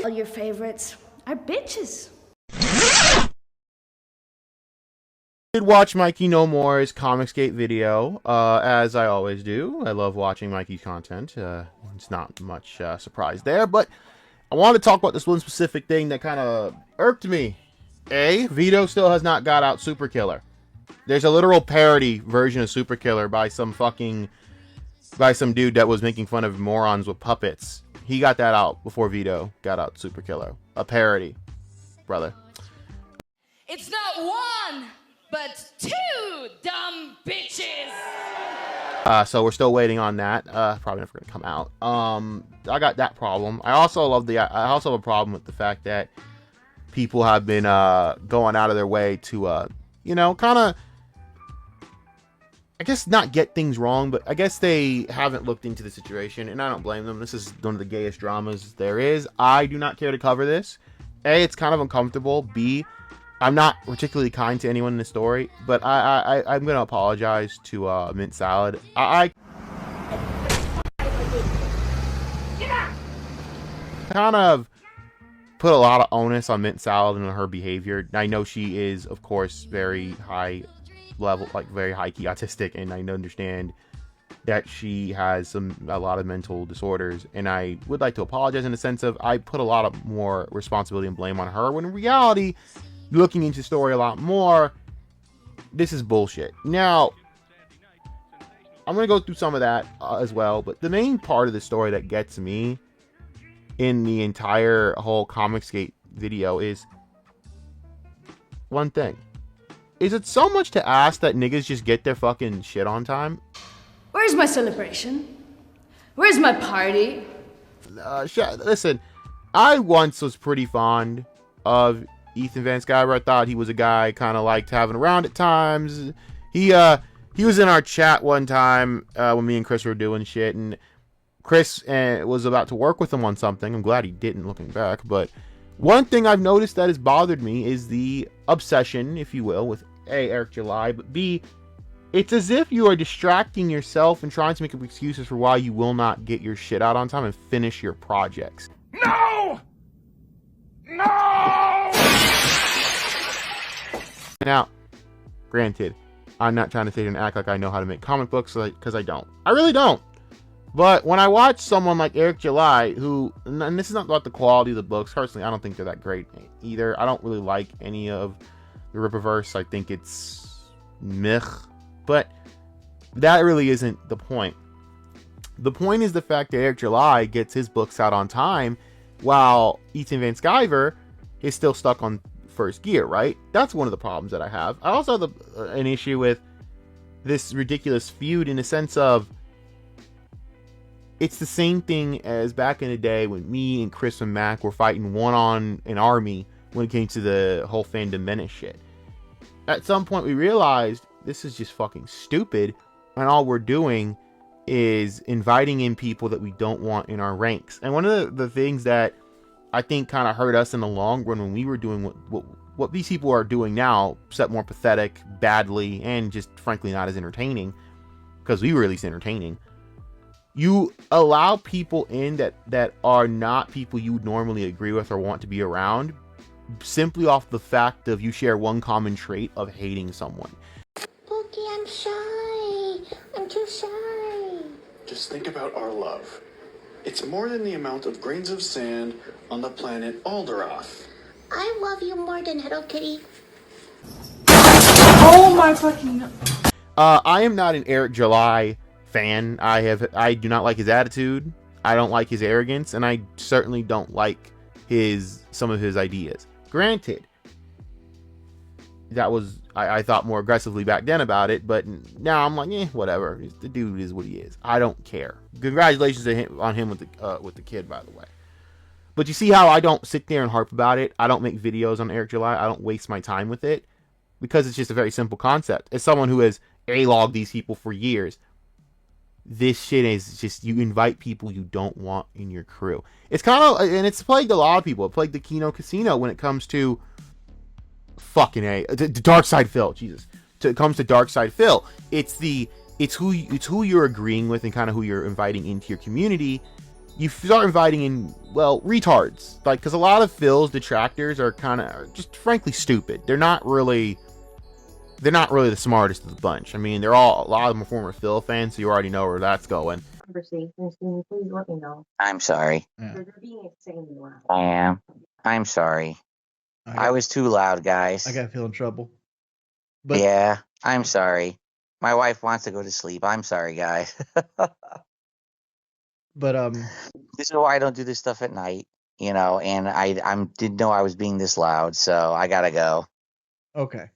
All your favorites are bitches. Did watch Mikey No More's Comicsgate video, as I always do. I love watching Mikey's content. It's not much surprise there, but I want to talk about this one specific thing that kind of irked me. Vito still has not got out Super Killer. There's a literal parody version of Super Killer by some dude that was making fun of morons with puppets. He got that out before Vito got out Super Killer. A parody, brother. It's not one, but two dumb bitches. So we're still waiting on that. Probably never gonna come out. I got that problem. I also have a problem with the fact that people have been going out of their way to kind of, I guess, not get things wrong, but I guess they haven't looked into the situation, and I don't blame them. This is one of the gayest dramas there is. I do not care to cover this. It's kind of uncomfortable. B, I'm not particularly kind to anyone in the story, but I'm gonna apologize to Mint Salad. I kind of put a lot of onus on Mint Salad and her behavior. I know she is, of course, very high level, like very high key autistic, and I understand that she has a lot of mental disorders, and I would like to apologize in the sense of I put a lot of more responsibility and blame on her, when in reality, looking into the story a lot more, this is bullshit. Now, I'm going to go through some of that as well, but the main part of the story that gets me in the entire whole Comicsgate video is one thing. Is it so much to ask that niggas just get their fucking shit on time? Where's my celebration? Where's my party? Listen, I once was pretty fond of Ethan Van Sciver. I thought he was a guy I kind of liked having around at times. He was in our chat one time when me and Chris were doing shit, and Chris was about to work with him on something. I'm glad he didn't, looking back. But one thing I've noticed that has bothered me is the obsession, if you will, with A, Eric July, but B, it's as if you are distracting yourself and trying to make up excuses for why you will not get your shit out on time and finish your projects. No! No! Now, granted, I'm not trying to sit here and act like I know how to make comic books, because I don't. I really don't. But when I watch someone like Eric July, who, and this is not about the quality of the books, personally, I don't think they're that great either. I don't really like any of the Rippaverse. I think it's meh. But that really isn't the point. The point is the fact that Eric July gets his books out on time, while Ethan Van Sciver is still stuck on first gear, right? That's one of the problems that I have. I also have an issue with this ridiculous feud in the sense of, it's the same thing as back in the day when me and Chris and Mac were fighting one on an army when it came to the whole Fandom Menace shit. At some point we realized this is just fucking stupid, and all we're doing is inviting in people that we don't want in our ranks. And one of the things that I think kind of hurt us in the long run when we were doing what these people are doing now, except more pathetic, badly, and just frankly not as entertaining, because we were at least entertaining. You allow people in that are not people you would normally agree with or want to be around, simply off the fact of you share one common trait of hating someone. Pookie, I'm shy. I'm too shy. Just think about our love. It's more than the amount of grains of sand on the planet Alderoth. I love you more than Hello Kitty. Oh my fucking... I am not an Eric July fan. I do not like his attitude. I don't like his arrogance, and I certainly don't like some of his ideas. Granted, that was I thought more aggressively back then about it, but now I'm like, whatever. The dude is what he is. I don't care. Congratulations on him with the kid, by the way. But you see how I don't sit there and harp about it. I don't make videos on Eric July. I don't waste my time with it, because it's just a very simple concept. As someone who has A-logged these people for years, this shit is just, you invite people you don't want in your crew. It's kind of, and it's plagued a lot of people. It plagued the Kino Casino when it comes to fucking Dark Side Phil. Jesus, it comes to Dark Side Phil. It's who you're agreeing with and kind of who you're inviting into your community you start inviting in, well, retards. Like, because a lot of Phil's detractors are kind of just frankly stupid. They're not really the smartest of the bunch. I mean, a lot of them are former Phil fans, so you already know where that's going. Please let me know. I'm sorry. They're being insanely loud. I am. I'm sorry. I was too loud, guys. I gotta feel in trouble. But yeah, I'm sorry. My wife wants to go to sleep. I'm sorry, guys. But this is why I don't do this stuff at night, and I didn't know I was being this loud, so I gotta go. Okay.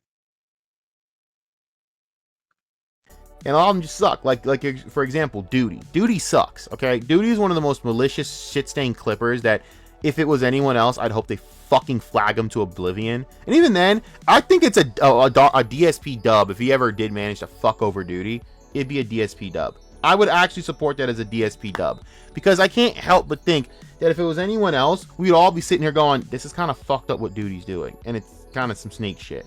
And a lot of them just suck. Like for example, Duty. Duty sucks. Okay, Duty is one of the most malicious shit-stained clippers that, if it was anyone else, I'd hope they fucking flag him to oblivion. And even then, I think it's a DSP dub. If he ever did manage to fuck over Duty, it'd be a DSP dub. I would actually support that as a DSP dub, because I can't help but think that if it was anyone else, we'd all be sitting here going, this is kind of fucked up what Duty's doing, and it's kind of some snake shit.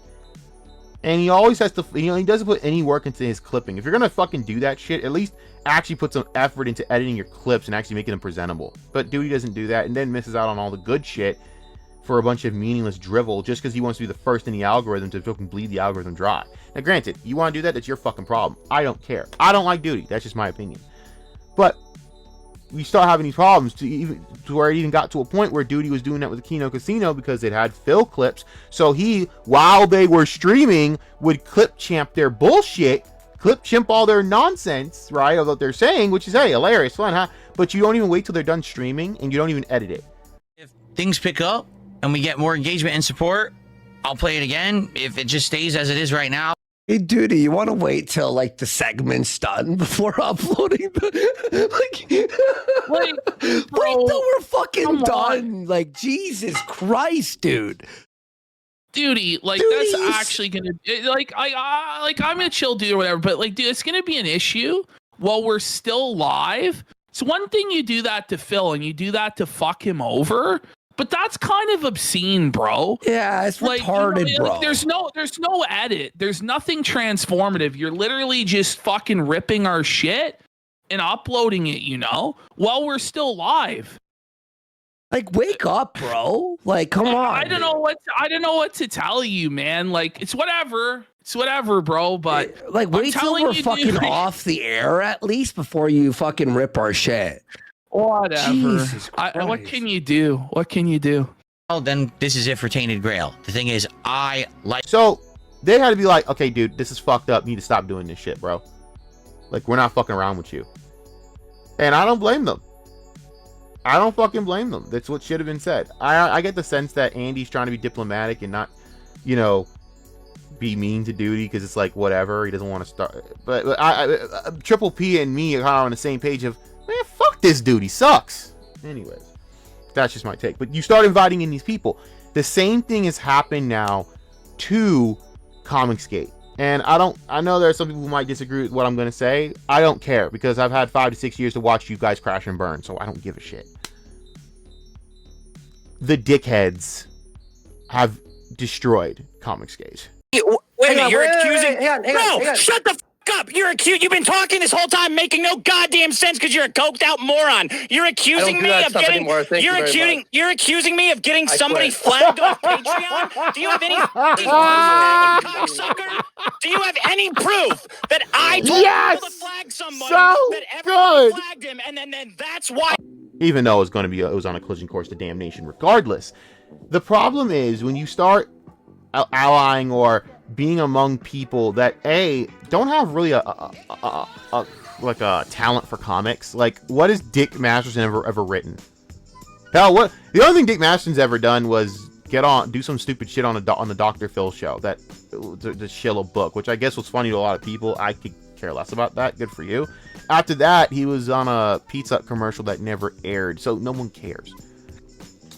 And he always has to, he doesn't put any work into his clipping. If you're gonna fucking do that shit, at least actually put some effort into editing your clips and actually making them presentable. But Duty doesn't do that, and then misses out on all the good shit for a bunch of meaningless drivel just because he wants to be the first in the algorithm to fucking bleed the algorithm dry. Now, granted, you want to do that, that's your fucking problem. I don't care. I don't like Duty. That's just my opinion. But we start having these problems to where it even got to a point where Duty was doing that with the Kino Casino because it had Phil clips. So he, while they were streaming, would clip champ their bullshit, clip chimp all their nonsense, right, of what they're saying, which is, hey, hilarious, fun, huh? But you don't even wait till they're done streaming, and you don't even edit it. If things pick up and we get more engagement and support, I'll play it again. If it just stays as it is right now. Hey, Duty, you want to wait till like the segment's done before uploading Wait till we're fucking done. Like, Jesus Christ, dude. Duty, like Duties. That's actually gonna I'm a chill dude or whatever, but like, dude, it's gonna be an issue while we're still live. It's one thing you do that to Phil and you do that to fuck him over, but that's kind of obscene, bro. Yeah, it's retarded, bro. Like, there's no edit. There's nothing transformative. You're literally just fucking ripping our shit and uploading it, while we're still live. Like, wake up, bro. Like, come on. I don't know what to tell you, man. Like, it's whatever. It's whatever, bro. But like, wait till we're fucking off the air at least before you fucking rip our shit. Whatever. Jesus Christ. What can you do? What can you do? Well, then this is it for Tainted Grail. The thing is, I like. So they had to be like, okay, dude, this is fucked up. You need to stop doing this shit, bro. Like, we're not fucking around with you. And I don't blame them. I don't fucking blame them. That's what should have been said. I get the sense that Andy's trying to be diplomatic and not, be mean to Duty because it's like, whatever. He doesn't want to start. But Triple P and me are kind of on the same page of, man, fuck this Duty. Sucks. Anyways, that's just my take. But you start inviting in these people. The same thing has happened now to Comicsgate. And I know there are some people who might disagree with what I'm going to say. I don't care because I've had 5 to 6 years to watch you guys crash and burn. So I don't give a shit. The dickheads have destroyed Comicsgate. Wait a minute, you're accusing... Bro, shut the f*** up! You've been talking this whole time making no goddamn sense because you're a coked out moron. You're accusing me of getting... You're accusing me of getting somebody flagged off Patreon? Do you have any cocksucker? Do you have any proof that I told people to flag somebody, that everyone flagged him, and then that's why... Even though it was on a collision course to damnation regardless. The problem is when you start allying or being among people that don't have really a talent for comics. Like, what has Dick Masterson ever written? Hell, what the only thing Dick Masterson's ever done was do some stupid shit on the Dr. Phil show, that the Shiloh book, which I guess was funny to a lot of people. I could care less about that. Good for you. After that, he was on a Pizza Hut commercial that never aired, so no one cares.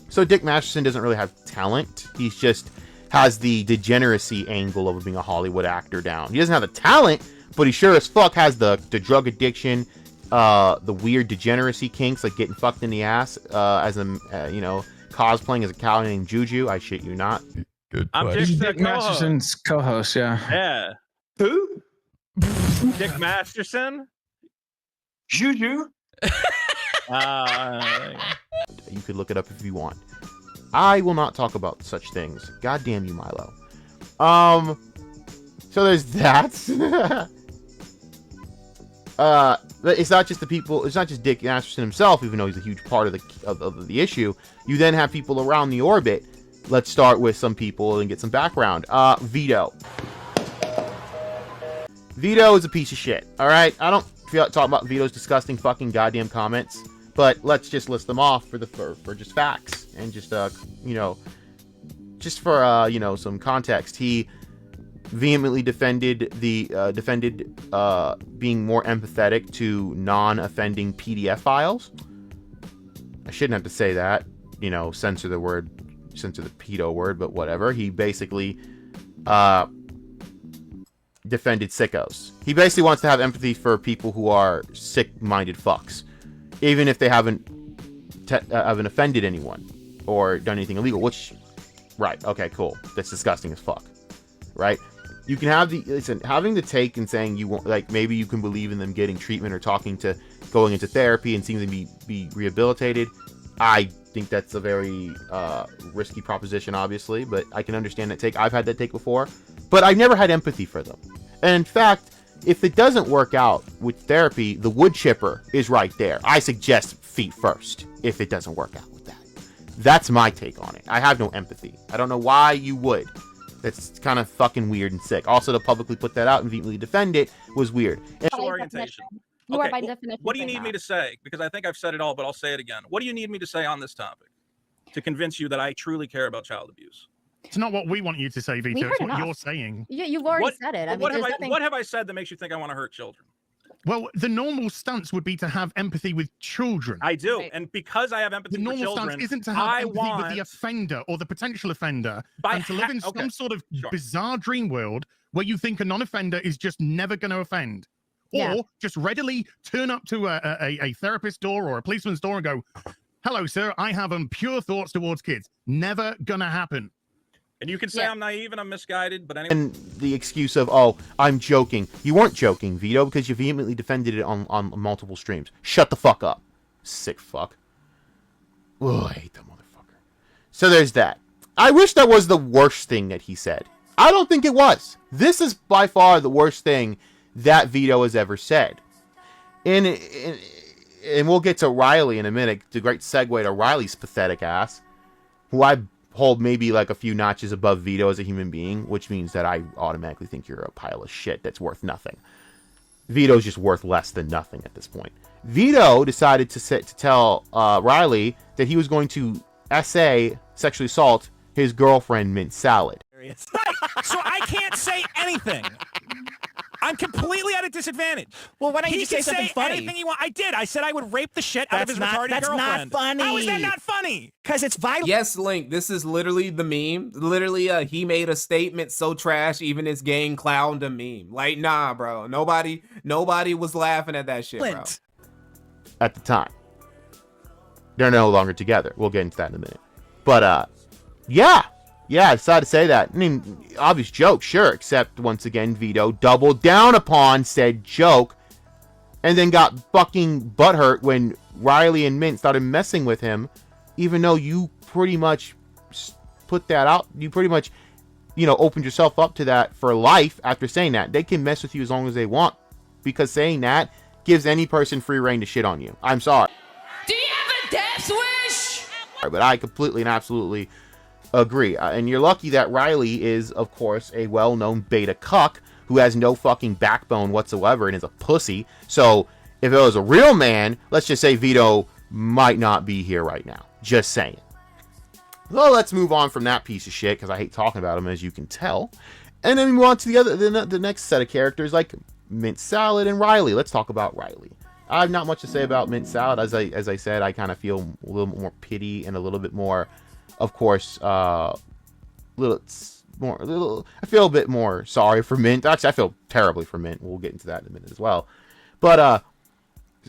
So Dick Masterson doesn't really have talent. He's just has the degeneracy angle of being a Hollywood actor down. He doesn't have the talent, but he sure as fuck has the drug addiction, the weird degeneracy kinks, like getting fucked in the ass, as a cosplaying as a cow named Juju. I shit you not. Good. I'm just Dick Masterson's co-host. Yeah. Yeah. Who? Dick Masterson. Juju. You could look it up if you want. I will not talk about such things. God damn you, Milo. So there's that. It's not just the people. It's not just Dick Masterson himself, even though he's a huge part of the issue. You then have people around the orbit. Let's start with some people and get some background. Vito. Vito is a piece of shit. All right, I don't feel like talking about Vito's disgusting fucking goddamn comments, but let's just list them off for just facts and just just for some context. He vehemently defended being more empathetic to non-offending PDF files. I shouldn't have to say that, censor the pedo word, but whatever. He basically defended sickos. He basically wants to have empathy for people who are sick-minded fucks, even if they haven't offended anyone or done anything illegal. Which, right? Okay, cool. That's disgusting as fuck, right? You can have having the take and saying you want, like, maybe you can believe in them getting treatment or going into therapy and seeing them be rehabilitated. I think that's a very risky proposition, obviously, but I can understand that take. I've had that take before, but I've never had empathy for them. And in fact, if it doesn't work out with therapy, the wood chipper is right there. I suggest feet first if it doesn't work out with that. That's my take on it. I have no empathy. I don't know why you would. That's kind of fucking weird and sick. Also, to publicly put that out and vehemently defend it was weird. Orientation. You are by definition. What do you need me to say? Because I think I've said it all, but I'll say it again. What do you need me to say on this topic to convince you that I truly care about child abuse? It's not what we want you to say, Vito. It's what you're saying. Yeah, you've already said it. What have I said that makes you think I want to hurt children? Well, the normal stance would be to have empathy with children. I do, and because I have empathy with children, the normal stance isn't to have empathy with the offender or the potential offender, and to live in some sort of bizarre dream world where you think a non-offender is just never going to offend. Or just readily turn up to a therapist's door or a policeman's door and go, "Hello, sir, I have pure thoughts towards kids." Never gonna happen. And you can say I'm naive and I'm misguided, but anyway. And the excuse of, "Oh, I'm joking." You weren't joking, Vito, because you vehemently defended it on multiple streams. Shut the fuck up. Sick fuck. Oh, I hate that motherfucker. So there's that. I wish that was the worst thing that he said. I don't think it was. This is by far the worst thing that Vito has ever said. And we'll get to Riley in a minute. The great segue to Riley's pathetic ass, who I hold maybe like a few notches above Vito as a human being, which means that I automatically think you're a pile of shit that's worth nothing. Vito's just worth less than nothing at this point. Vito decided to tell Riley that he was going to sexually assault his girlfriend, Mint Salad. So I can't say anything. I'm completely at a disadvantage. Well, why don't you he just say something funny? Anything you want. I did. I said I would rape the shit out of his retarded That's girlfriend. not funny. How is that not funny? Because it's vital. Yes, Link. This is literally the meme. Literally, he made a statement so trash, even his gang clowned a meme. Like, nah, bro. Nobody was laughing at that shit, bro. At the time. They're no longer together. We'll get into that in a minute. But, yeah, I decided to say that. I mean, obvious joke, sure, except once again, Vito doubled down upon said joke and then got fucking butthurt when Riley and Mint started messing with him, even though you pretty much put that out. You pretty much, opened yourself up to that for life after saying that. They can mess with you as long as they want, because saying that gives any person free reign to shit on you. I'm sorry. Do you have a death wish? But I completely and absolutely agree. And you're lucky that Riley is, of course, a well-known beta cuck who has no fucking backbone whatsoever and is a pussy. So if it was a real man, let's just say Vito might not be here right now. Just saying. Well, let's move on from that piece of shit, because I hate talking about him, as you can tell. And then we move on to the next set of characters, like Mint Salad and Riley. Let's talk about Riley. I have not much to say about Mint Salad. As I said, I kind of feel a little more pity and a little bit more, of course, I feel a bit more sorry for Mint. Actually, I feel terribly for Mint. We'll get into that in a minute as well. But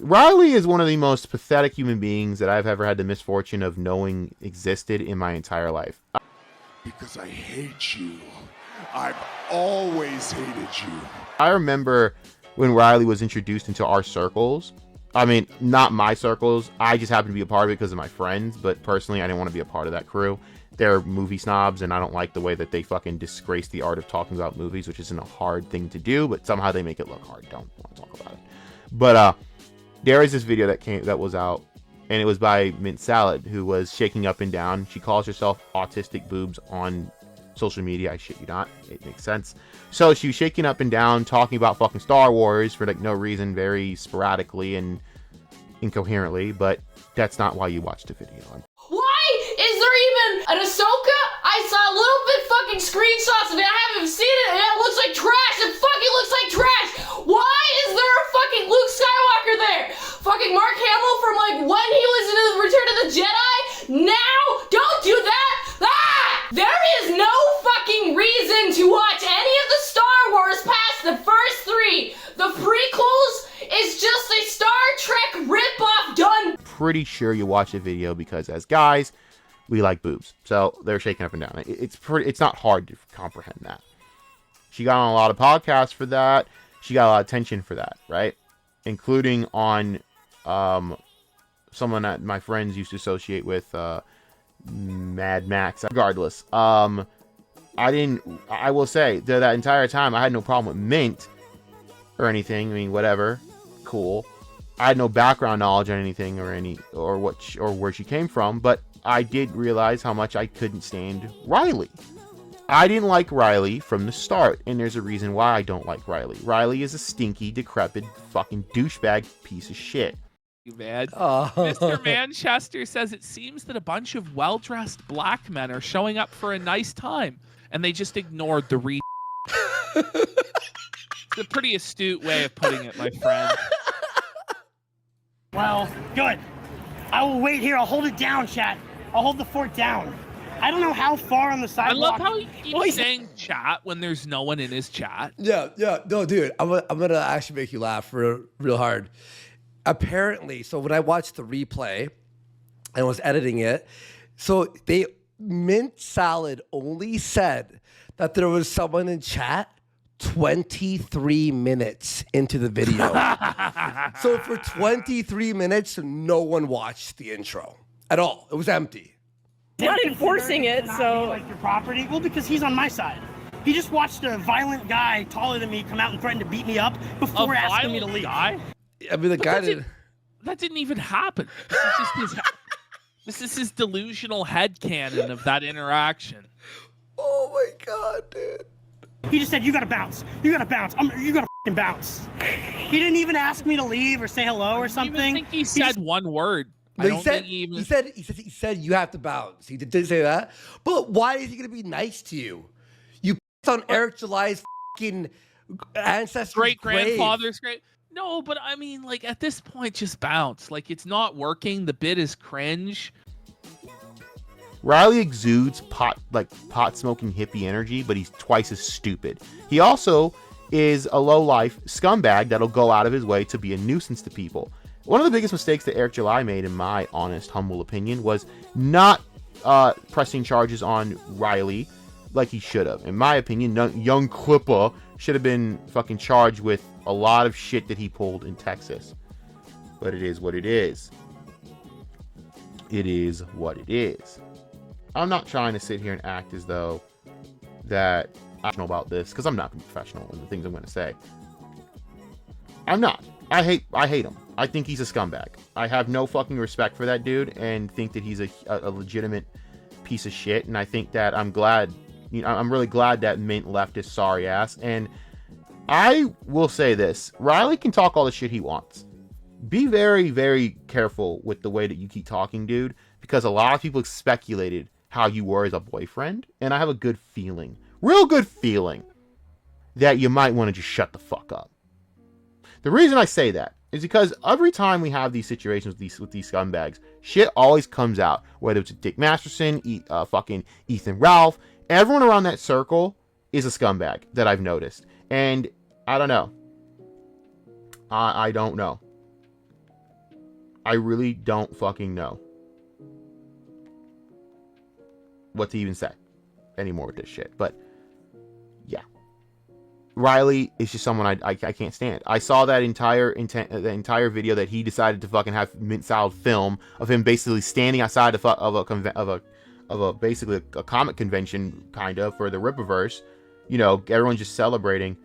Riley is one of the most pathetic human beings that I've ever had the misfortune of knowing existed in my entire life. Because I hate you. I've always hated you. I remember when Riley was introduced into our circles, I mean, not my circles. I just happen to be a part of it because of my friends. But personally, I didn't want to be a part of that crew. They're movie snobs, and I don't like the way that they fucking disgrace the art of talking about movies, which isn't a hard thing to do, but somehow they make it look hard. Don't want to talk about it. But there is this video that was out, and it was by Mint Salad, who was shaking up and down. She calls herself Autistic Boobs on social media. I shit you not. It makes sense. So she was shaking up and down, talking about fucking Star Wars for like no reason, very sporadically and incoherently, but that's not why you watched the video. Why is there even an Ahsoka? I saw a little bit fucking screenshots of it. I haven't seen it, and it looks like trash. It fucking looks like trash. Why is there a fucking Luke Skywalker there? Fucking Mark Hamill from like when he was in the Return of the Jedi. Now, don't do that. There is no fucking reason to watch any of the Star Wars past the first 3. The prequels is just a Star Trek ripoff done. Pretty sure you watch the video because as guys, we like boobs. So they're shaking up and down. It's not hard to comprehend that. She got on a lot of podcasts for that. She got a lot of attention for that, right? Including on someone that my friends used to associate with, Mad Max. Regardless, I will say that entire time I had no problem with Mint or anything. I mean, whatever, cool. I had no background knowledge on anything or where she came from, but I did realize how much I couldn't stand Riley. I didn't like Riley from the start, and there's a reason why I don't like Riley. Riley is a stinky, decrepit, fucking douchebag piece of shit. You mad? Mr. Manchester says it seems that a bunch of well-dressed black men are showing up for a nice time, and they just ignored the re. It's a pretty astute way of putting it, my friend. Well, good. I will wait here. I'll hold it down, chat. I'll hold the fort down. I don't know how far on the sidewalk. I love how he keeps saying chat when there's no one in his chat. Yeah. No, dude, I'm gonna actually make you laugh real hard. Apparently, so when I watched the replay and was editing it, so Mint Salad only said that there was someone in chat 23 minutes into the video. So for 23 minutes, no one watched the intro at all. It was empty. I'm not enforcing it, so like your property. Well, because he's on my side. He just watched a violent guy taller than me come out and threaten to beat me up before asking me to leave. Guy? I mean, that didn't even happen. This is his delusional headcanon of that interaction. Oh my god, dude. He just said, "You gotta bounce. You gotta bounce. You gotta f***ing bounce." He didn't even ask me to leave or say hello or something. I think he said one word. No, he said you have to bounce. He did say that. But why is he gonna be nice to you? You on Eric July's fucking ancestors' great grandfather's grave. No, but I mean, like at this point, just bounce. Like it's not working. The bit is cringe. Riley exudes pot smoking hippie energy, but he's twice as stupid. He also is a low-life scumbag that'll go out of his way to be a nuisance to people. One of the biggest mistakes that Eric July made, in my honest, humble opinion, was not pressing charges on Riley like he should have. In my opinion, young Clipper should have been fucking charged with a lot of shit that he pulled in Texas. But it is what it is. It is what it is. I'm not trying to sit here and act as though that I know about this, because I'm not professional in the things I'm going to say. I'm not. I hate him. I think he's a scumbag. I have no fucking respect for that dude and think that he's a legitimate piece of shit. And I think that I'm really glad that Mint left his sorry ass. And I will say this. Riley can talk all the shit he wants. Be very, very careful with the way that you keep talking, dude, because a lot of people speculated how you were as a boyfriend. And I have a good feeling, real good feeling, that you might want to just shut the fuck up. The reason I say that is because every time we have these situations with these scumbags, shit always comes out. Whether it's Dick Masterson, fucking Ethan Ralph, everyone around that circle is a scumbag that I've noticed. And I don't know. I don't know. I really don't fucking know what to even say anymore with this shit. But yeah. Riley is just someone I can't stand. I saw that entire video that he decided to fucking have Mint Salad film of him basically standing outside of a basically a comic convention kind of for the Rippaverse. You know, everyone's just celebrating.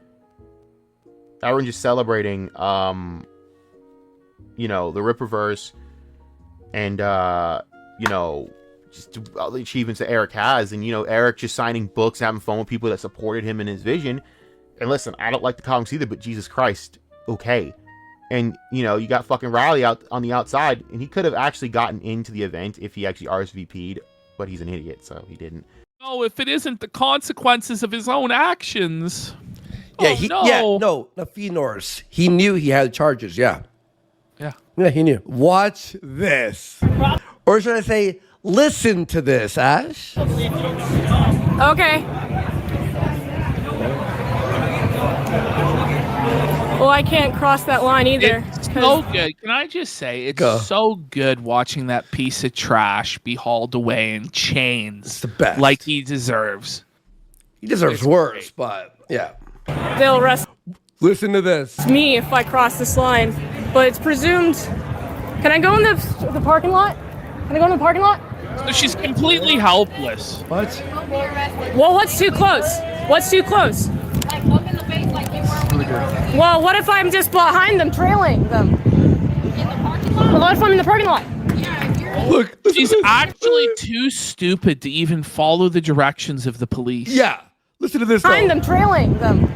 Everyone just celebrating. You know, the Rippaverse, and you know, just all the achievements that Eric has, and you know, Eric just signing books, having fun with people that supported him in his vision. And listen, I don't like the comics either, but Jesus Christ, okay. And, you know, you got fucking Riley out on the outside, and he could have actually gotten into the event if he actually RSVP'd, but he's an idiot, so he didn't. Oh, if it isn't the consequences of his own actions. Yeah, Phenors. He knew he had charges, yeah. Yeah. Yeah, he knew. Watch this. Or should I say, listen to this, Ash? Okay. Well, I can't cross that line either. It's so good. Can I just say, it's so good watching that piece of trash be hauled away in chains. It's the best. Like he deserves. He deserves worse, but yeah. They'll arrest Listen to this. me if I cross this line, but it's presumed. Can I go in the parking lot? Can I go in the parking lot? So she's completely helpless. What? Well, what's too close? What's too close? Like, look in the face like you were Well, what if I'm just behind them, trailing them? in the parking lot. Well, what if I'm in the parking lot? Look, she's actually too stupid to even follow the directions of the police. Yeah. Listen to this. Behind them, trailing them. In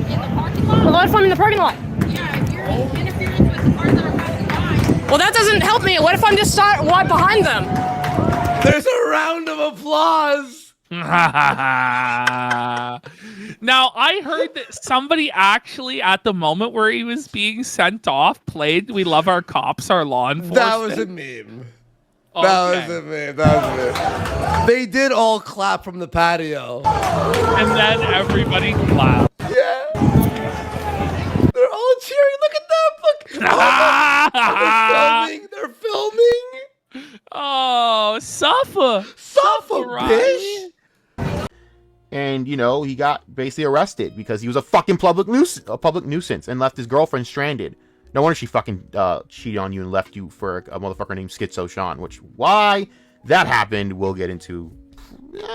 the parking lot. Well, what if I'm in the parking lot? Yeah, if you're interfering with the cars that are passing by. Well, that doesn't help me. What if I'm just right behind them? There's a round of applause. Now, I heard that somebody actually, at the moment where he was being sent off, played "We Love Our Cops, Our Law Enforcement." That was a meme. Okay. That was a meme. That was a meme. They did all clap from the patio. And then everybody clapped. Yeah. They're all cheering. Look at them. Look. Oh, they're filming. They're filming. Oh, suffer, bitch. And you know, he got basically arrested because he was a fucking public nuisance and left his girlfriend stranded. No wonder she fucking cheated on you and left you for a motherfucker named Schizo Sean. Which, why that happened, we'll get into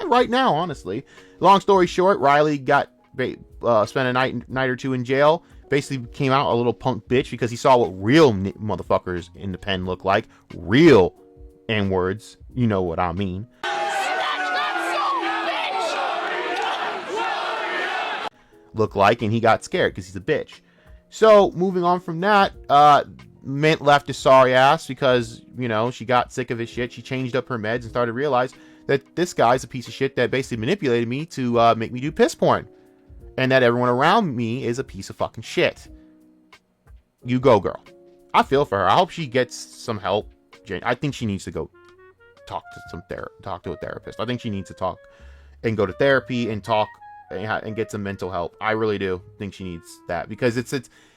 right now. Honestly, long story short, Riley got spent a night or two in jail. Basically came out a little punk bitch because he saw what real motherfuckers in the pen look like. Real N-words, you know what I mean. Look like, and he got scared because he's a bitch. So moving on from that, Mint left his sorry ass because, you know, she got sick of his shit. She changed up her meds and started to realize that this guy's a piece of shit that basically manipulated me to make me do piss porn, and that everyone around me is a piece of fucking shit. You go, girl. I feel for her. I hope she gets some help. I think she needs to go talk to a therapist. I think she needs to talk and go to therapy and talk and get some mental help. I really do think she needs that because it's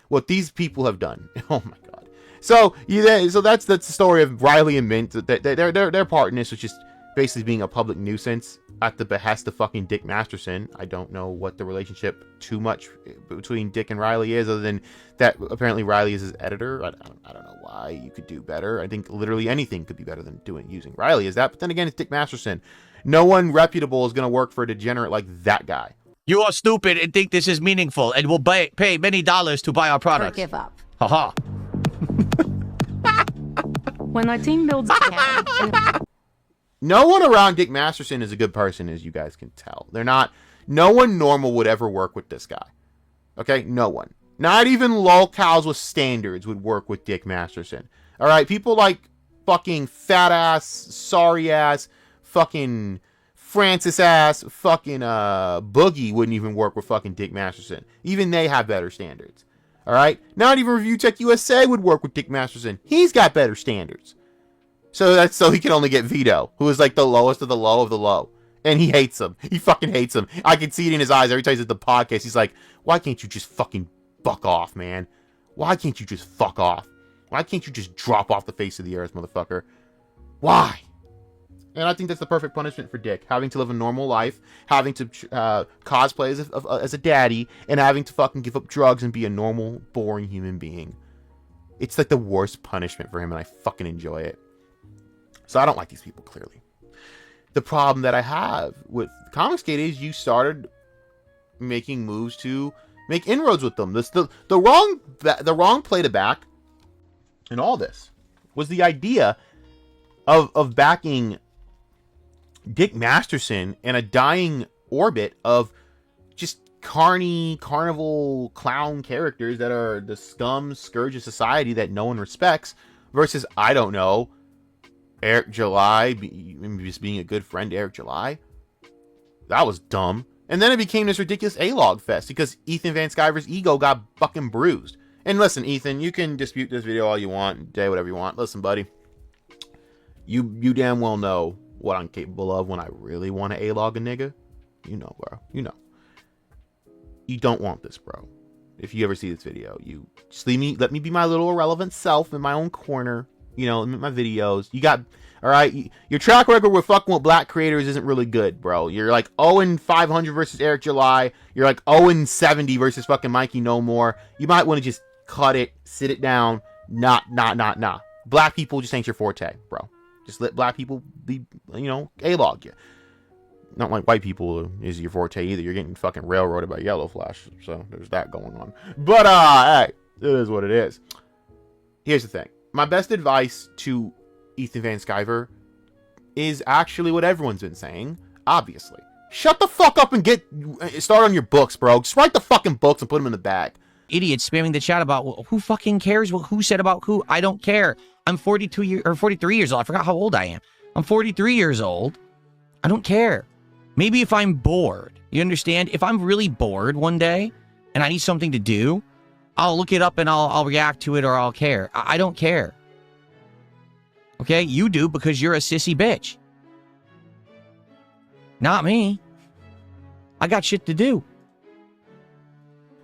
what these people have done. Oh my god. So that's the story of Riley and Mint. Their part in this was just basically being a public nuisance at the behest of fucking Dick Masterson. I don't know what the relationship too much between Dick and Riley is, other than that apparently Riley is his editor. I don't know why you could do better. I think literally anything could be better than using Riley as that. But then again, it's Dick Masterson. No one reputable is going to work for a degenerate like that guy. You are stupid and think this is meaningful and will pay many dollars to buy our products. Give up. Haha. When our team builds No one around Dick Masterson is a good person, as you guys can tell. No one normal would ever work with this guy. Okay? No one. Not even lolcows with standards would work with Dick Masterson. Alright? People like fucking fat ass, sorry ass, fucking Francis ass, fucking Boogie wouldn't even work with fucking Dick Masterson. Even they have better standards. Alright? Not even Review Tech USA would work with Dick Masterson. He's got better standards. So he can only get Vito, who is like the lowest of the low of the low. And he hates him. He fucking hates him. I can see it in his eyes every time he's at the podcast. He's like, why can't you just fucking fuck off, man? Why can't you just fuck off? Why can't you just drop off the face of the earth, motherfucker? Why? And I think that's the perfect punishment for Dick. Having to live a normal life, having to cosplay as a daddy, and having to fucking give up drugs and be a normal, boring human being. It's like the worst punishment for him, and I fucking enjoy it. So I don't like these people, clearly. The problem that I have with Comicsgate is you started making moves to make inroads with them. The wrong play to back in all this was the idea of backing Dick Masterson in a dying orbit of just carnival clown characters that are the scum scourge of society that no one respects, versus, I don't know, Eric July just being a good friend to Eric July. That was dumb. And then it became this ridiculous A-log fest because Ethan Van Sciver's ego got fucking bruised. And listen, Ethan, you can dispute this video all you want and say whatever you want. Listen, buddy, you damn well know what I'm capable of when I really want to A-log a nigga. You know, bro. You know. You don't want this, bro. If you ever see this video, you just let me be my little irrelevant self in my own corner. You know, in my videos. You got, all right, your track record with fucking with black creators isn't really good, bro. You're like 0-500 versus Eric July. You're like 0-70 versus fucking Mikey No More. You might want to just cut it, sit it down. Nah. Black people just ain't your forte, bro. Just let black people be, you know, A-log you. Not like white people is your forte either. You're getting fucking railroaded by Yellow Flash, so there's that going on. But, hey, it is what it is. Here's the thing. My best advice to Ethan Van Sciver is actually what everyone's been saying, obviously. Shut the fuck up and start on your books, bro. Just write the fucking books and put them in the bag. Idiots spamming the chat about, well, who fucking cares who said about who? I don't care. I'm 43 years old. I forgot how old I am. I'm 43 years old. I don't care. Maybe if I'm bored, you understand? If I'm really bored one day and I need something to do, I'll look it up and I'll react to it or I'll care. I don't care. Okay? You do because you're a sissy bitch. Not me. I got shit to do.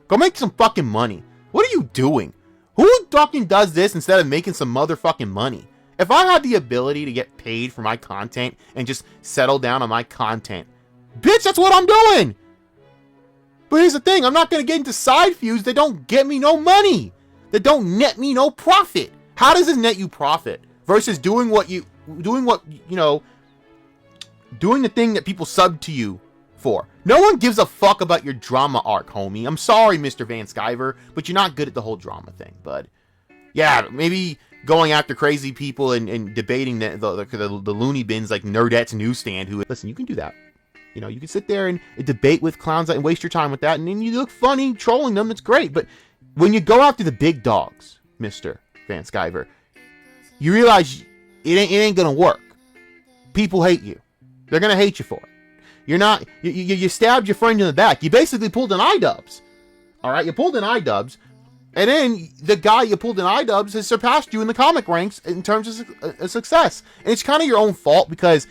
Go make some fucking money. What are you doing? Who fucking does this instead of making some motherfucking money? If I had the ability to get paid for my content and just settle down on my content, bitch, that's what I'm doing. But here's the thing, I'm not going to get into side feuds that don't get me no money, that don't net me no profit. How does this net you profit versus doing the thing that people sub to you for? No one gives a fuck about your drama arc, homie. I'm sorry, Mr. Van Sciver, but you're not good at the whole drama thing, bud. Yeah, maybe going after crazy people and debating the loony bins like Nerdette's Newsstand, who, listen, you can do that. You know, you can sit there and debate with clowns and waste your time with that, and then you look funny trolling them. It's great. But when you go after the big dogs, Mr. Van Sciver, you realize it ain't gonna work. People hate you. They're gonna hate you for it. You're not. You stabbed your friend in the back. You basically pulled an iDubbbz. All right, you pulled an iDubbbz, and then the guy you pulled an iDubbbz has surpassed you in the comic ranks in terms of success. And it's kind of your own fault because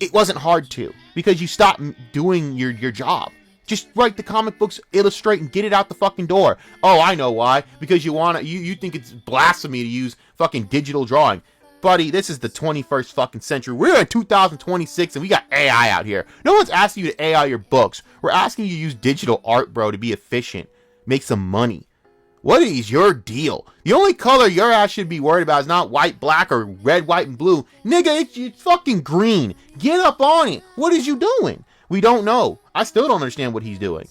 it wasn't hard to, because you stopped doing your job. Just write the comic books, illustrate, and get it out the fucking door. Oh, I know why. Because you think it's blasphemy to use fucking digital drawing. Buddy, this is the 21st fucking century. We're in 2026 and we got AI out here. No one's asking you to AI your books. We're asking you to use digital art, bro, to be efficient. Make some money. What is your deal? The only color your ass should be worried about is not white, black, or red, white, and blue. Nigga, it's fucking green. Get up on it. What is you doing? We don't know. I still don't understand what he's doing.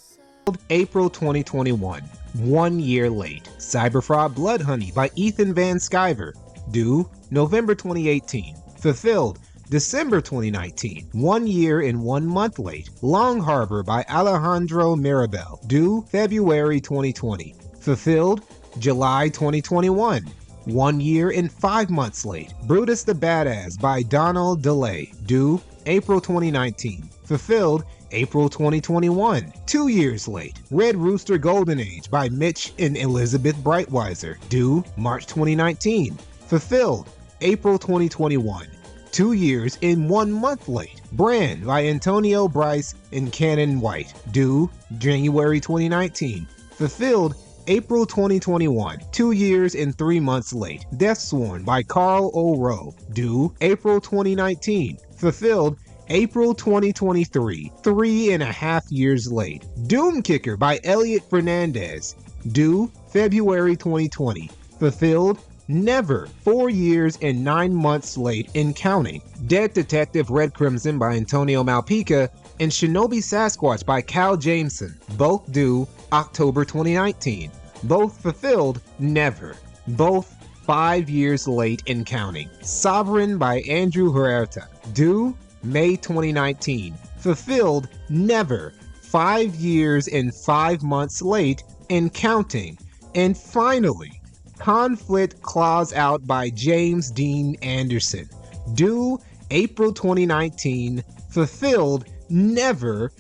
April 2021. 1 year late. Cyberfraud Blood Honey by Ethan Van Sciver. Due November 2018. Fulfilled December 2019. 1 year and 1 month late. Long Harbor by Alejandro Mirabel. Due February 2020. Fulfilled July 2021. 1 year and 5 months late. Brutus the Badass by Donald DeLay. Due April 2019. Fulfilled April 2021. 2 years late. Red Rooster Golden Age by Mitch and Elizabeth Brightweiser. Due March 2019. Fulfilled April 2021. 2 years and 1 month late. Brand by Antonio Bryce and Cannon White. Due January 2019. Fulfilled April 2021, 2 years and 3 months late. Death Sworn by Carl O'Rowe. Due April 2019. Fulfilled April 2023, 3.5 years late. Doom Kicker by Elliot Fernandez. Due February 2020. Fulfilled never, 4 years and 9 months late and counting. Dead Detective Red Crimson by Antonio Malpica and Shinobi Sasquatch by Cal Jameson. Both due October 2019. Both fulfilled never. Both 5 years late and counting. Sovereign by Andrew Huerta. Due May 2019. Fulfilled never. 5 years and 5 months late and counting. And finally, Conflict Claws Out by James Dean Anderson. Due April 2019. Fulfilled never.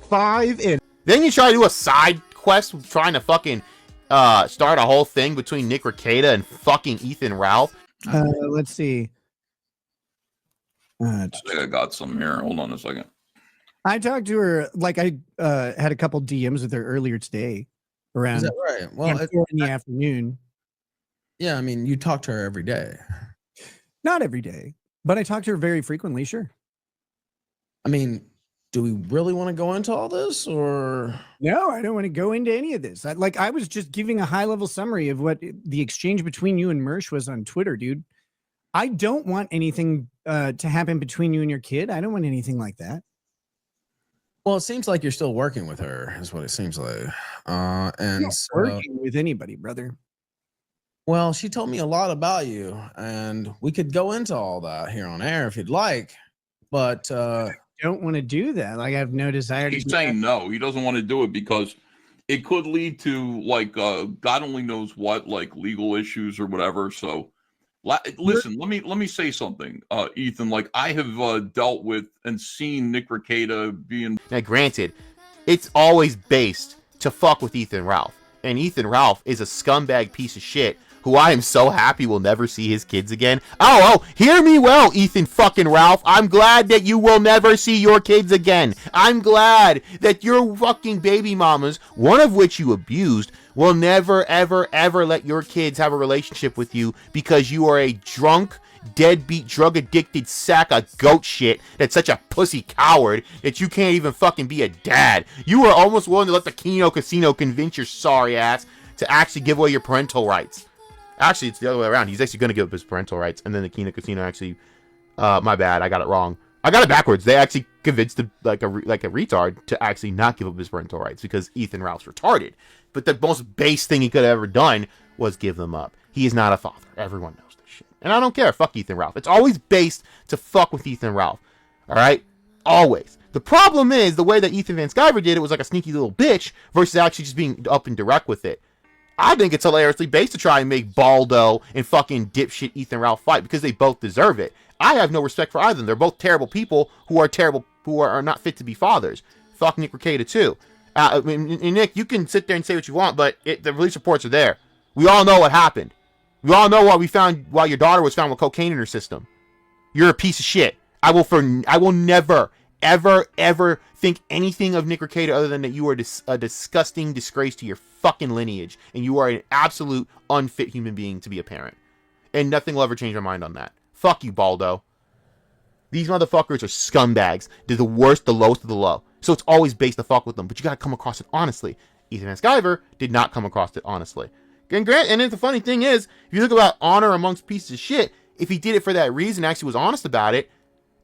5 and... Then you try to do a side quest trying to fucking start a whole thing between Nick Rekieta and fucking Ethan Ralph. Let's see. I think I got some here. Hold on a second. I talked to her, like I had a couple DMs with her earlier today around Is that right? Well, in the afternoon. Yeah, I mean, you talk to her every day. Not every day, but I talk to her very frequently, sure. I mean, do we really want to go into all this, or? No, I don't want to go into any of this. I was just giving a high-level summary of what the exchange between you and Mersh was on Twitter, dude. I don't want anything to happen between you and your kid. I don't want anything like that. Well, it seems like you're still working with her, is what it seems like. And not working with anybody, brother. Well, she told me a lot about you, and we could go into all that here on air if you'd like, but don't want to do that. Like, I have no desire to. He's saying no. He doesn't want to do it because it could lead to like God only knows what, like legal issues or whatever. So, listen, let me say something, Ethan. Like I have dealt with and seen Nick Rekieta being. Now, granted, it's always based to fuck with Ethan Ralph, and Ethan Ralph is a scumbag piece of shit who I am so happy will never see his kids again. Oh, hear me well, Ethan fucking Ralph. I'm glad that you will never see your kids again. I'm glad that your fucking baby mamas, one of which you abused, will never, ever, ever let your kids have a relationship with you because you are a drunk, deadbeat, drug-addicted sack of goat shit that's such a pussy coward that you can't even fucking be a dad. You were almost willing to let the Kino Casino convince your sorry ass to actually give away your parental rights. Actually, it's the other way around. He's actually going to give up his parental rights, and then the Kino Casino actually, my bad, I got it wrong. I got it backwards. They actually convinced like a retard to actually not give up his parental rights because Ethan Ralph's retarded. But the most base thing he could have ever done was give them up. He is not a father. Everyone knows this shit. And I don't care. Fuck Ethan Ralph. It's always based to fuck with Ethan Ralph. All right? Always. The problem is the way that Ethan Van Sciver did it was like a sneaky little bitch versus actually just being up and direct with it. I think it's hilariously based to try and make Baldo and fucking dipshit Ethan Ralph fight because they both deserve it. I have no respect for either of them. They're both terrible people who are not fit to be fathers. Fuck Nick Rekieta too. And Nick, you can sit there and say what you want, but the release reports are there. We all know what happened. We all know why your daughter was found with cocaine in her system. You're a piece of shit. I will never, ever, ever think anything of Nick Rekieta other than that you are a disgusting disgrace to your fucking lineage, and you are an absolute unfit human being to be a parent. And nothing will ever change my mind on that. Fuck you, Baldo. These motherfuckers are scumbags. They're the worst, the lowest of the low. So it's always based to fuck with them, but you gotta come across it honestly. Ethan Van Sciver did not come across it honestly. And then the funny thing is, if you look about honor amongst pieces of shit, if he did it for that reason, actually was honest about it,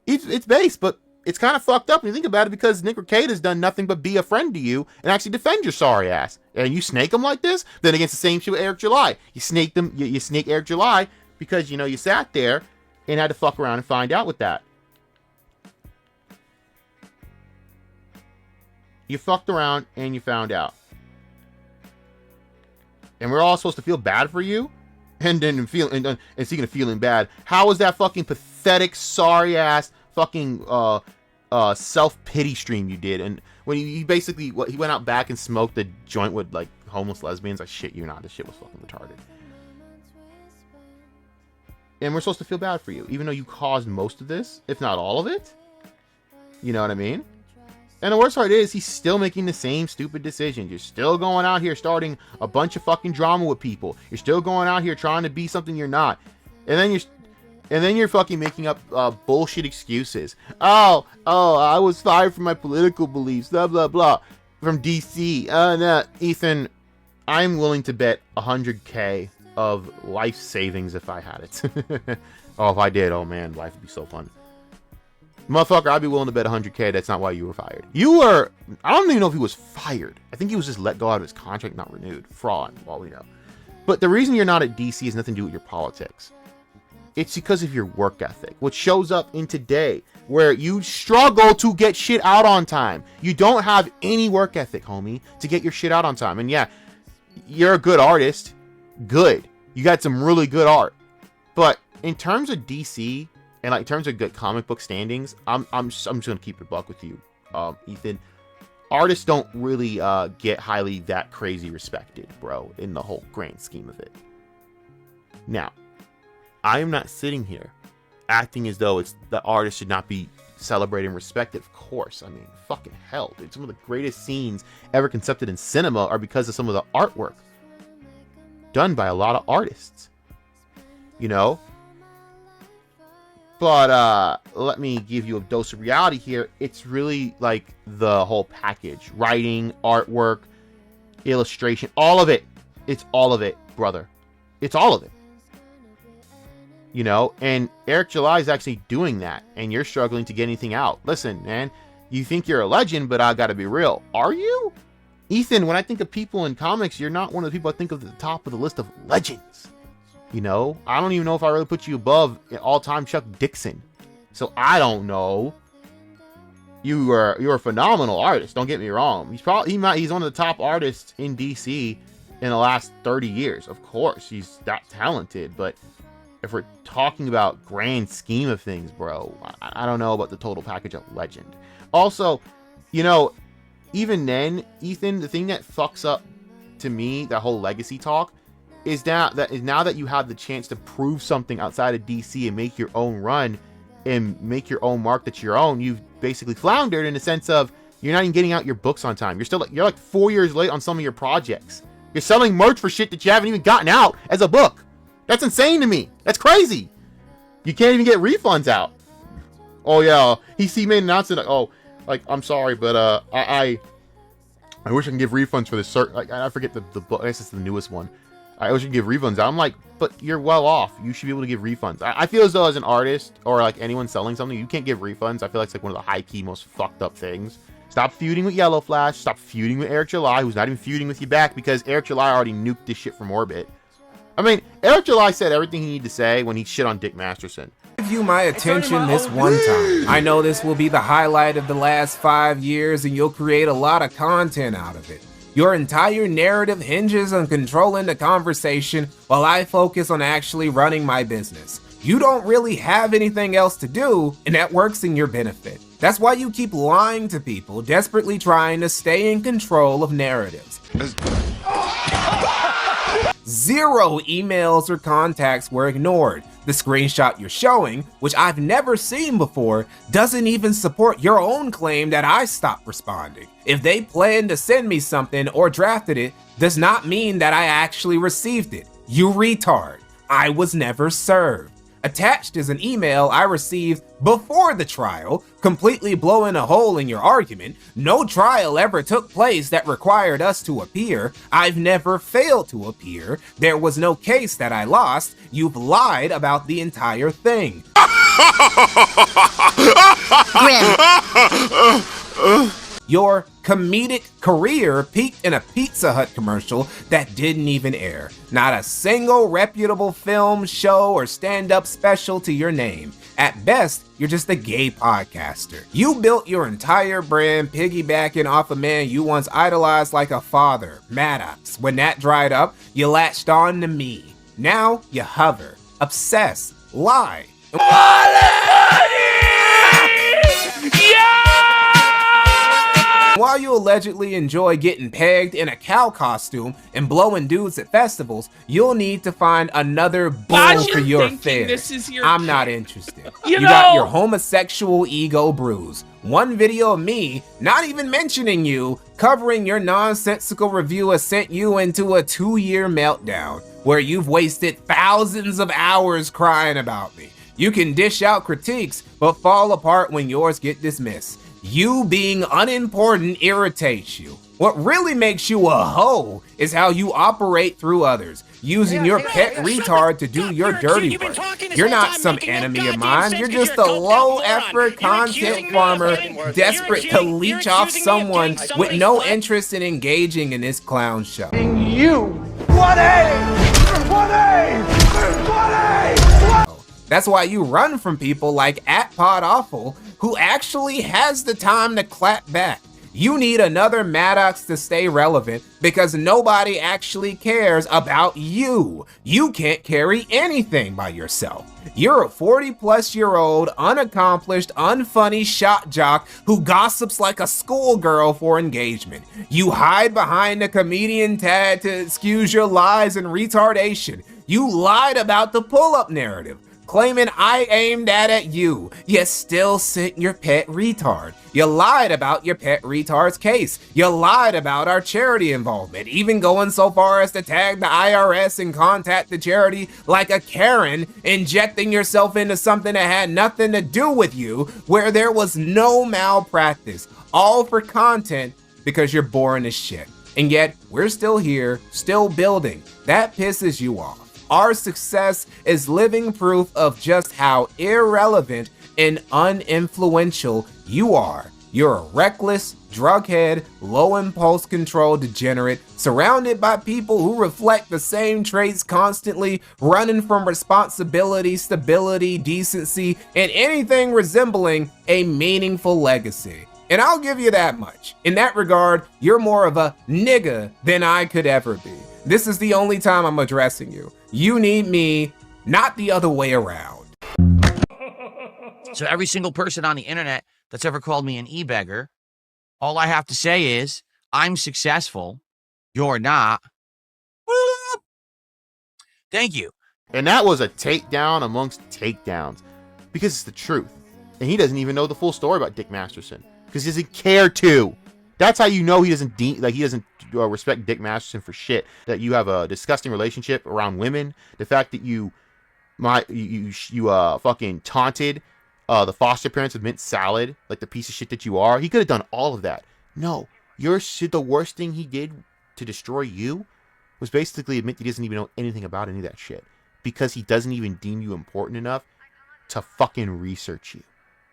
it's based, but it's kind of fucked up when you think about it because Nick Rekieta's done nothing but be a friend to you and actually defend your sorry ass. And you snake him like this? Then against the same shit with Eric July. You snake them, you snake Eric July because, you sat there and had to fuck around and find out with that. You fucked around and you found out. And we're all supposed to feel bad for you? And then speaking of feeling bad, how is that fucking pathetic, sorry ass fucking self-pity stream you did? And when he basically he went out back and smoked a joint with like homeless lesbians, I shit you not, this shit was fucking retarded. And we're supposed to feel bad for you, even though you caused most of this, if not all of it. You know what I mean? And the worst part is, he's still making the same stupid decisions. You're still going out here starting a bunch of fucking drama with people. You're still going out here trying to be something you're not. And then you're fucking making up bullshit excuses. Oh, I was fired for my political beliefs, blah, blah, blah. From DC. No, Ethan, I'm willing to bet 100K of life savings if I had it. Oh, if I did, oh man, life would be so fun. Motherfucker, I'd be willing to bet 100K that's not why you were fired. I don't even know if he was fired. I think he was just let go out of his contract, not renewed. Fraud, all we know. But the reason you're not at DC has nothing to do with your politics. It's because of your work ethic, which shows up in today, where you struggle to get shit out on time. You don't have any work ethic, homie, to get your shit out on time. And yeah, you're a good artist. Good. You got some really good art. But in terms of DC, and like in terms of good comic book standings, I'm just gonna keep it a buck with you, Ethan. Artists don't really get highly that crazy respected, bro, in the whole grand scheme of it. Now, I am not sitting here acting as though it's the artist should not be celebrated and respected. Of course, I mean, fucking hell, dude. Some of the greatest scenes ever concepted in cinema are because of some of the artwork done by a lot of artists. You know? But let me give you a dose of reality here. It's really like the whole package. Writing, artwork, illustration, all of it. It's all of it, brother. It's all of it. You know, and Eric July is actually doing that, and you're struggling to get anything out. Listen, man, you think you're a legend, but I gotta be real. Are you? Ethan, when I think of people in comics, you're not one of the people I think of at the top of the list of legends. You know, I don't even know if I really put you above all-time Chuck Dixon. So I don't know. You're a phenomenal artist. Don't get me wrong. He's one of the top artists in DC in the last 30 years. Of course, he's that talented. But if we're talking about grand scheme of things, bro, I don't know about the total package of legend. Also, you know, even then, Ethan, the thing that fucks up to me, that whole legacy talk, is now that you have the chance to prove something outside of DC and make your own run and make your own mark that's your own, you've basically floundered in the sense of you're not even getting out your books on time. You're like 4 years late on some of your projects. You're selling merch for shit that you haven't even gotten out as a book. That's insane to me. That's crazy. You can't even get refunds out. Oh yeah, he made an announcement like, oh, like, I'm sorry, but I wish I can give refunds for this certain, like, I forget the book. I guess it's the newest one. I wish I could give refunds. I'm like, but you're well off. You should be able to give refunds. I feel as though as an artist or like anyone selling something, you can't give refunds. I feel like it's like one of the high-key, most fucked up things. Stop feuding with Yellow Flash. Stop feuding with Eric July, who's not even feuding with you back because Eric July already nuked this shit from orbit. I mean, Eric July said everything he needed to say when he shit on Dick Masterson. Give you my attention this one time. I know this will be the highlight of the last 5 years and you'll create a lot of content out of it. Your entire narrative hinges on controlling the conversation while I focus on actually running my business. You don't really have anything else to do, and that works in your benefit. That's why you keep lying to people, desperately trying to stay in control of narratives. 0 emails or contacts were ignored. The screenshot you're showing, which I've never seen before, doesn't even support your own claim that I stopped responding. If they planned to send me something or drafted it, does not mean that I actually received it. You retard. I was never served. Attached is an email I received before the trial, completely blowing a hole in your argument. No trial ever took place that required us to appear. I've never failed to appear. There was no case that I lost. You've lied about the entire thing. Your comedic career peaked in a Pizza Hut commercial that didn't even air. Not a single reputable film, show, or stand-up special to your name. At best, you're just a gay podcaster. You built your entire brand piggybacking off a man you once idolized like a father, Maddox. When that dried up, you latched on to me. Now, you hover, obsess, lie. while you allegedly enjoy getting pegged in a cow costume and blowing dudes at festivals, you'll need to find another bull for your affairs. I'm not interested. You got your homosexual ego bruised. One video of me, not even mentioning you, covering your nonsensical review has sent you into a 2-year meltdown where you've wasted thousands of hours crying about me. You can dish out critiques, but fall apart when yours get dismissed. You being unimportant irritates you. What really makes you a hoe is how you operate through others, using your pet retard to do your dirty work. You're not some enemy of mine. You're just a low-effort content farmer desperate to leech off someone with no interest in engaging in this clown show. That's why you run from people like @PodAwful, who actually has the time to clap back. You need another Maddox to stay relevant because nobody actually cares about you. You can't carry anything by yourself. You're a 40-plus-year-old, unaccomplished, unfunny shot jock who gossips like a schoolgirl for engagement. You hide behind a comedian tag to excuse your lies and retardation. You lied about the pull-up narrative, claiming I aimed at you. You still sent your pet retard. You lied about your pet retard's case. You lied about our charity involvement, even going so far as to tag the IRS and contact the charity like a Karen, injecting yourself into something that had nothing to do with you, where there was no malpractice, all for content because you're boring as shit. And yet, we're still here, still building. That pisses you off. Our success is living proof of just how irrelevant and uninfluential you are. You're a reckless, drughead, low impulse control degenerate, surrounded by people who reflect the same traits constantly, running from responsibility, stability, decency, and anything resembling a meaningful legacy. And I'll give you that much. In that regard, you're more of a nigga than I could ever be. This is the only time I'm addressing you. You need me, not the other way around. So every single person on the internet that's ever called me an e-beggar, all I have to say is, I'm successful, you're not. Thank you. And that was a takedown amongst takedowns, because it's the truth. And he doesn't even know the full story about Dick Masterson, because he doesn't care to. That's how you know he doesn't respect Dick Masterson for shit. That you have a disgusting relationship around women. The fact that you fucking taunted the foster parents with mint salad, like the piece of shit that you are. He could have done all of that. No, the worst thing he did to destroy you was basically admit he doesn't even know anything about any of that shit, because he doesn't even deem you important enough to fucking research you.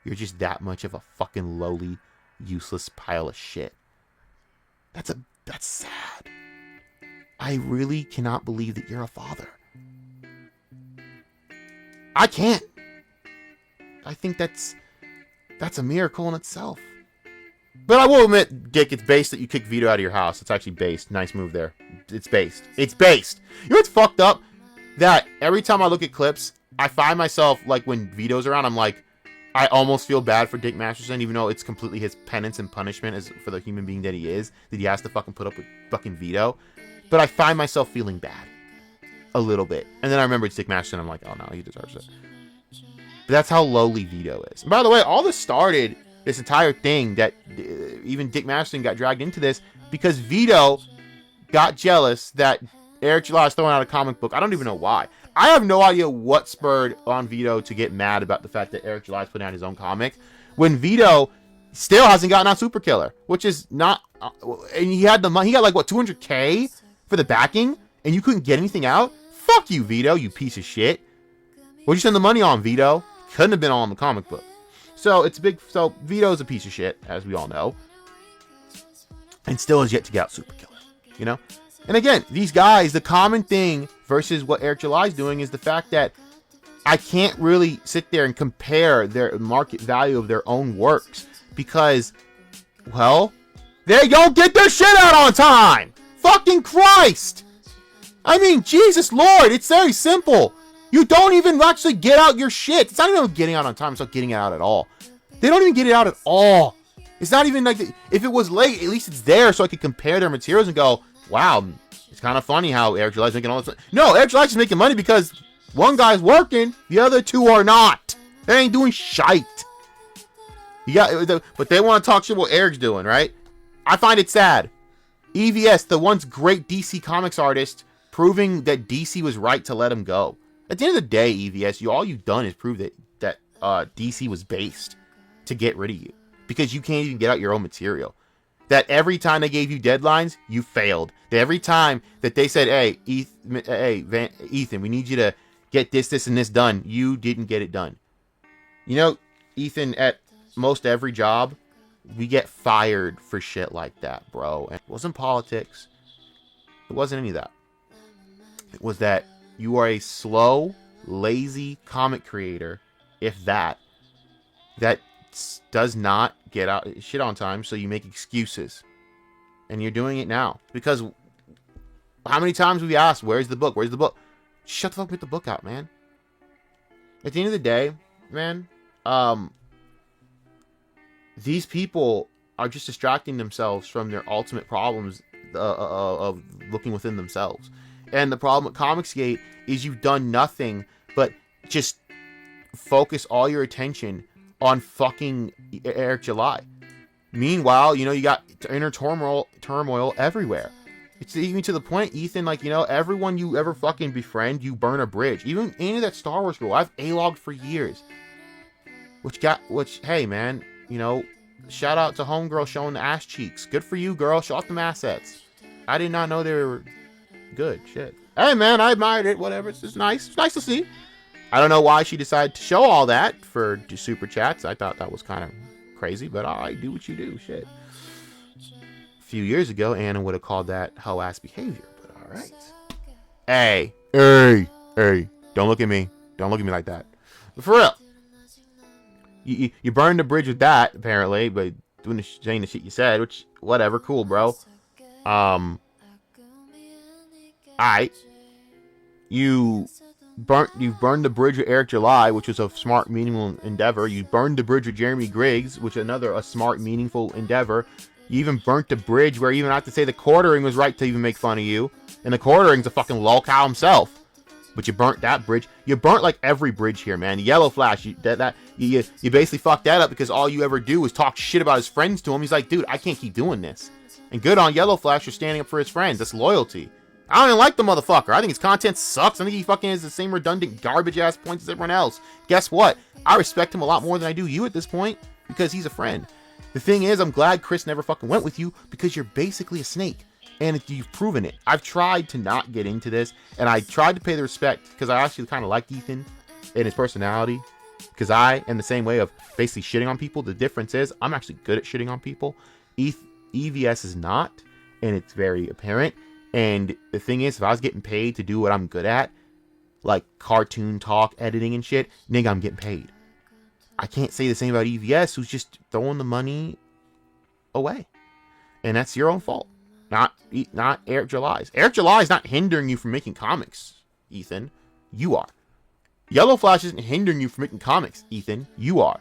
You're just that much of a fucking lowly, useless pile of shit. That's sad. I really cannot believe that you're a father. I can't. I think that's a miracle in itself. But I will admit, Dick, it's based that you kicked Vito out of your house. It's actually based. Nice move there. It's based. It's based. You know what's fucked up? That every time I look at clips, I find myself, like, when Vito's around, I'm like, I almost feel bad for Dick Masterson, even though it's completely his penance and punishment as for the human being that he is, that he has to fucking put up with fucking Vito. But I find myself feeling bad. A little bit. And then I remember it's Dick Masterson, I'm like, oh no, he deserves it. But that's how lowly Vito is. And by the way, all this started, this entire thing, that even Dick Masterson got dragged into this, because Vito got jealous that Eric July is throwing out a comic book. I don't even know why. I have no idea what spurred on Vito to get mad about the fact that Eric July is putting out his own comic, when Vito still hasn't gotten on Super Killer, which is not, and he had the money, he got like, what, 200K for the backing, and you couldn't get anything out? Fuck you, Vito, you piece of shit. What'd you spend the money on, Vito? Couldn't have been all in the comic book. So Vito's a piece of shit, as we all know, and still has yet to get out Super Killer, you know? And again, these guys, the common thing versus what Eric July is doing is the fact that I can't really sit there and compare their market value of their own works, because, well, they don't get their shit out on time. Fucking Christ. I mean, Jesus Lord, it's very simple. You don't even actually get out your shit. It's not even getting out on time, it's not getting it out at all. They don't even get it out at all. It's not even like, if it was late, at least it's there so I could compare their materials and go, wow, it's kind of funny how Eric July's making all this money. No, Eric July's just making money because one guy's working, the other two are not. They ain't doing shite. But they want to talk shit what Eric's doing, right? I find it sad. EVS, the once great DC Comics artist, proving that DC was right to let him go. At the end of the day, EVS, all you've done is prove that DC was based to get rid of you. Because you can't even get out your own material. That every time they gave you deadlines, you failed. That every time that they said, hey, Ethan, we need you to get this, and this done, you didn't get it done. You know, Ethan, at most every job, we get fired for shit like that, bro. And it wasn't politics. It wasn't any of that. It was that you are a slow, lazy comic creator, if that does not get out shit on time, so you make excuses. And you're doing it now. Because how many times have we asked, where's the book? Where's the book? Shut the fuck up, get the book out, man. At the end of the day, man, these people are just distracting themselves from their ultimate problems of looking within themselves. And the problem with Comicsgate is you've done nothing but just focus all your attention on fucking Eric July. Meanwhile, you got inner turmoil everywhere. It's even to the point, Ethan, everyone you ever fucking befriend, you burn a bridge. Even any of that Star Wars girl, I've A-logged for years. Hey, man, shout out to Homegirl showing the ass cheeks. Good for you, girl. Show off them assets. I did not know they were good. Shit. Hey, man, I admired it. Whatever. It's just nice. It's nice to see. I don't know why she decided to show all that for super chats. I thought that was kind of crazy, but I do what you do. Shit. A few years ago, Anna would have called that hoe ass behavior, but all right. Hey, don't look at me. Don't look at me like that. But for real. You burned the bridge with that, apparently, but saying the shit you said, which, whatever, cool, bro. Alright. You've burned the bridge with Eric July, which was a smart, meaningful endeavor. You burned the bridge with Jeremy Griggs, which is a smart, meaningful endeavor. You even burnt the bridge where you even have to say the quartering was right to even make fun of you. And the quartering's a fucking lolcow himself. But you burnt that bridge. You burnt like every bridge here, man. Yellow Flash, you basically fucked that up because all you ever do is talk shit about his friends to him. He's like, dude, I can't keep doing this. And good on Yellow Flash for standing up for his friends. That's loyalty. I don't even like the motherfucker. I think his content sucks. I think he fucking has the same redundant garbage ass points as everyone else. Guess what? I respect him a lot more than I do you at this point because he's a friend. The thing is, I'm glad Chris never fucking went with you because you're basically a snake. And you've proven it. I've tried to not get into this, and I tried to pay the respect because I actually kind of like Ethan and his personality. Because I am the same way of basically shitting on people. The difference is I'm actually good at shitting on people. EVS is not, and it's very apparent. And the thing is, if I was getting paid to do what I'm good at, like cartoon talk, editing and shit, nigga, I'm getting paid. I can't say the same about EVS, who's just throwing the money away. And that's your own fault. Not Eric July's. Eric July is not hindering you from making comics, Ethan. You are. Yellow Flash isn't hindering you from making comics, Ethan. You are.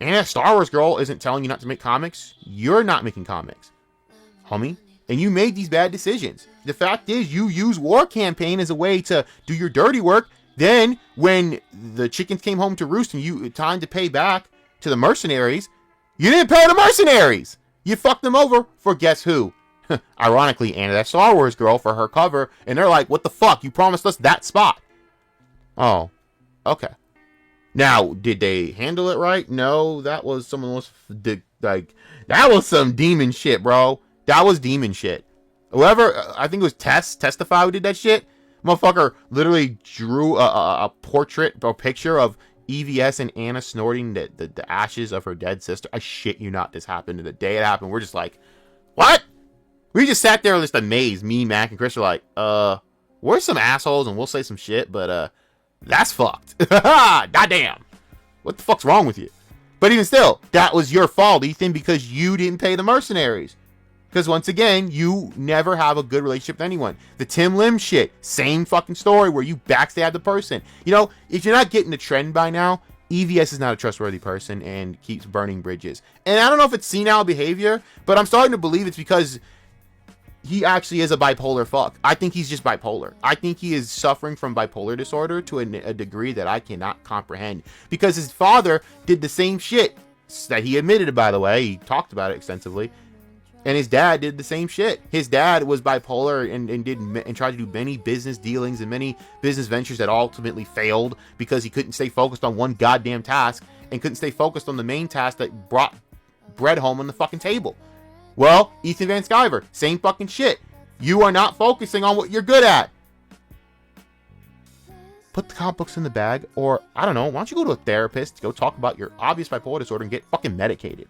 And a Star Wars girl isn't telling you not to make comics. You're not making comics, homie. And you made these bad decisions. The fact is, you use War Campaign as a way to do your dirty work. Then, when the chickens came home to roost and you time to pay back to the mercenaries, you didn't pay the mercenaries. You fucked them over for guess who? Ironically, Anna, that Star Wars girl for her cover, and they're like, what the fuck? You promised us that spot. Oh, okay. Now, did they handle it right? No, that was someone was that was some demon shit, bro. That was demon shit. Whoever, I think it was Testify who did that shit. Motherfucker literally drew a portrait or picture of EVS and Anna snorting the ashes of her dead sister. I shit you not, this happened. And the day it happened, we're just like, what? We just sat there just amazed. Me, Mac, and Chris were like, we're some assholes and we'll say some shit, but that's fucked. Goddamn. What the fuck's wrong with you? But even still, that was your fault, Ethan, because you didn't pay the mercenaries. Because once again, you never have a good relationship with anyone. The Tim Lim shit, same fucking story where you backstab the person. You know, if you're not getting the trend by now, EVS is not a trustworthy person and keeps burning bridges. And I don't know if it's senile behavior, but I'm starting to believe it's because he actually is a bipolar fuck. I think he's just bipolar. I think he is suffering from bipolar disorder to a degree that I cannot comprehend. Because his father did the same shit that he admitted, by the way. He talked about it extensively. And his dad did the same shit. His dad was bipolar and tried to do many business dealings and many business ventures that ultimately failed because he couldn't stay focused on one goddamn task and couldn't stay focused on the main task that brought bread home on the fucking table. Well, Ethan Van Sciver, same fucking shit. You are not focusing on what you're good at. Put the comic books in the bag, or I don't know, why don't you go to a therapist, go talk about your obvious bipolar disorder and get fucking medicated.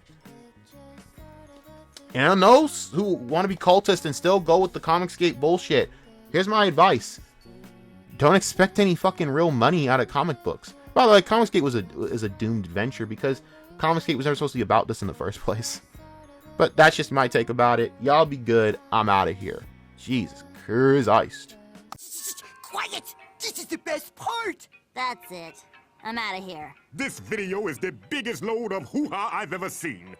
And on those who want to be cultists and still go with the Comicsgate bullshit, here's my advice. Don't expect any fucking real money out of comic books. By the way, Comicsgate was a doomed venture because Comicsgate was never supposed to be about this in the first place. But that's just my take about it. Y'all be good. I'm out of here. Jesus Christ. Quiet! This is the best part! That's it. I'm out of here. This video is the biggest load of hoo-ha I've ever seen.